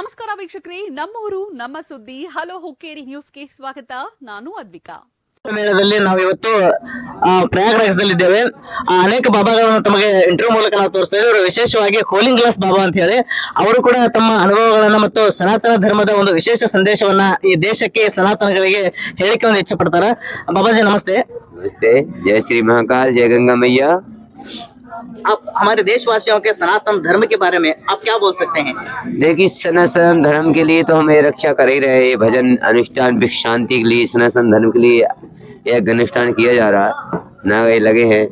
ನಮಸ್ಕಾರ ವೀಕ್ಷಕರೇ, ನಮ್ಮೂರು ನಮ್ಮ ಸುದ್ದಿ ಹಲೋ ಹುಕ್ಕೇರಿ ನ್ಯೂಸ್ಗೆ ಸ್ವಾಗತ. ನಾನು ಅದ್ವಿಕಾ. ಮೇಳದಲ್ಲಿ ನಾವು ಇವತ್ತು ಪ್ರಯಾಗ್ರಾಜ್ದಲ್ಲಿದ್ದೇವೆ. ಅನೇಕ ಬಾಬಾಗಳನ್ನು ತಮಗೆ ಇಂಟರ್ವ್ಯೂ ಮೂಲಕ ನಾವು ತೋರಿಸ್ತಾ ಇದ್ದೇವೆ. ವಿಶೇಷವಾಗಿ ಕೂಲಿಂಗ್ ಗ್ಲಾಸ್ ಬಾಬಾ ಅಂತ ಹೇಳಿ ಅವರು ಕೂಡ ತಮ್ಮ ಅನುಭವಗಳನ್ನ ಮತ್ತು ಸನಾತನ ಧರ್ಮದ ಒಂದು ವಿಶೇಷ ಸಂದೇಶವನ್ನ ಈ ದೇಶಕ್ಕೆ ಸನಾತನಗಳಿಗೆ ಹೇಳಿಕೆ ಒಂದು ಇಚ್ಛೆ ಪಡ್ತಾರೆ. बाबा ನಮಸ್ತೆ. नमस्ते। जय श्री महाकाल, जय गंगा मैया। आप हमारे देशवासियों के सनातन धर्म के बारे में आप क्या बोल सकते हैं? देखिए, सनातन धर्म के लिए तो हमें रक्षा कर ही रहे। ये भजन अनुष्ठान विश्व शांति के लिए, सनातन धर्म के लिए यह अनुष्ठान किया जा रहा है। नागे लगे हैं,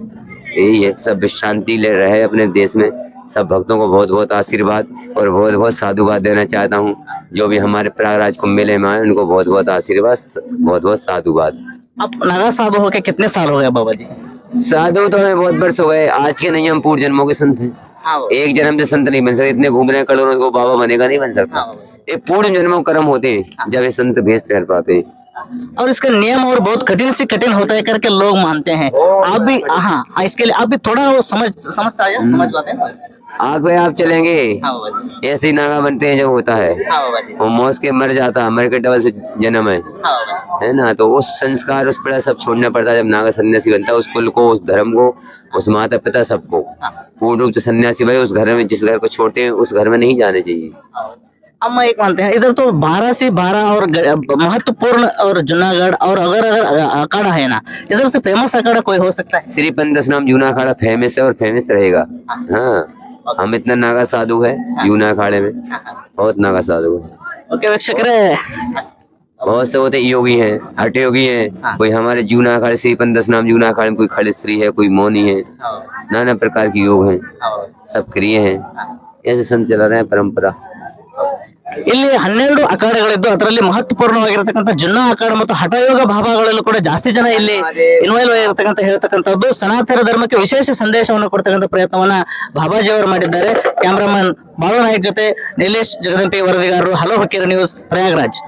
यही है, सब विश्व शांति ले रहे हैं अपने देश में। सब भक्तों को बहुत बहुत आशीर्वाद और बहुत बहुत साधुवाद देना चाहता हूँ। जो भी हमारे प्रयागराज कुंभ मेले में आए उनको बहुत बहुत आशीर्वाद, बहुत बहुत साधुवाद। आप नागा साधु होके कितने साल हो गए बाबा जी? साधु तो हमें बहुत वर्ष हो गए, आज के नहीं, हम पूर्व जन्मों के संत हैं। एक जन्म से संत नहीं बन सकते, इतने घूम रहे हैं करोड़ों को, बाबा बनेगा नहीं बन सकता। ये पूर्व जन्मों कर्म होते हैं जब ये संत भेष पहन पाते हैं। और इसका नियम और बहुत कठिन से कठिन होता है करके लोग मानते हैं। आप भी हाँ, इसके लिए आप भी थोड़ा वो समझता है, समझ पाते हैं? आग पे आप चलेंगे, ऐसे ही नागा बनते हैं जब होता है। वो मौत के मर जाता, मर के डबल से जन्म है ना। तो उस संस्कार उस पर सब छोड़ना पड़ता है। जब नागा सन्यासी बनता है, उस कुल को, उस धर्म को, उस माता पिता सबको पूर्ण रूप से सन्यासी भाई उस घर में, जिस घर को छोड़ते हैं उस घर में नहीं जाने चाहिए। हम एक मानते हैं इधर तो 12 से 12 और महत्वपूर्ण और जूनागढ़ और अगर अखाड़ा है ना, इधर से फेमस अखाड़ा कोई हो सकता है? श्री पंदस नाम जूना अखाड़ा फेमस है और फेमस रहेगा। हाँ, हम इतना नागा साधु है जूना अखाड़े में, बहुत नागा साधु है। ओके वೀಕ್ಷಕರೇ, बहुत से होते योगी हैं, हठ योगी हैं। कोई हमारे जूना अखाड़े श्री पंदस नाम जूना अखाड़े में कोई खड़ेश्वरी है, कोई मौनी है, नाना प्रकार के योग हैं, सब क्रिय हैं। ऐसे संत चला रहे हैं परंपरा। ಇಲ್ಲಿ 12 ಅಖಾಡಗಳಿದ್ದು ಅದರಲ್ಲಿ ಮಹತ್ವಪೂರ್ಣವಾಗಿರತಕ್ಕಂಥ ಜುನ್ನಾ ಅಖಾಡ ಮತ್ತು ಹಠಯೋಗ ಭಾವಗಳಲ್ಲೂ ಕೂಡ ಜಾಸ್ತಿ ಜನ ಇಲ್ಲಿ ಇನ್ವಾಲ್ವ್ ಆಗಿರತಕ್ಕಂಥ ಹೇಳ್ತಕ್ಕಂಥದ್ದು ಸನಾತನ ಧರ್ಮಕ್ಕೆ ವಿಶೇಷ ಸಂದೇಶವನ್ನು ಕೊಡ್ತಕ್ಕಂಥ ಪ್ರಯತ್ನವನ್ನ ಬಾಬಾಜಿ ಅವರು ಮಾಡಿದ್ದಾರೆ. ಕ್ಯಾಮರಾಮನ್ ಬಾಳು ನಾಯಕ್ ಜೊತೆ ನಿಲೇಶ್ ಜಗದಂಪಿ, ವರದಿಗಾರರು ಹಲೋ ಹುಕ್ಕೇರಿ ನ್ಯೂಸ್, ಪ್ರಯಾಗ್ರಾಜ್.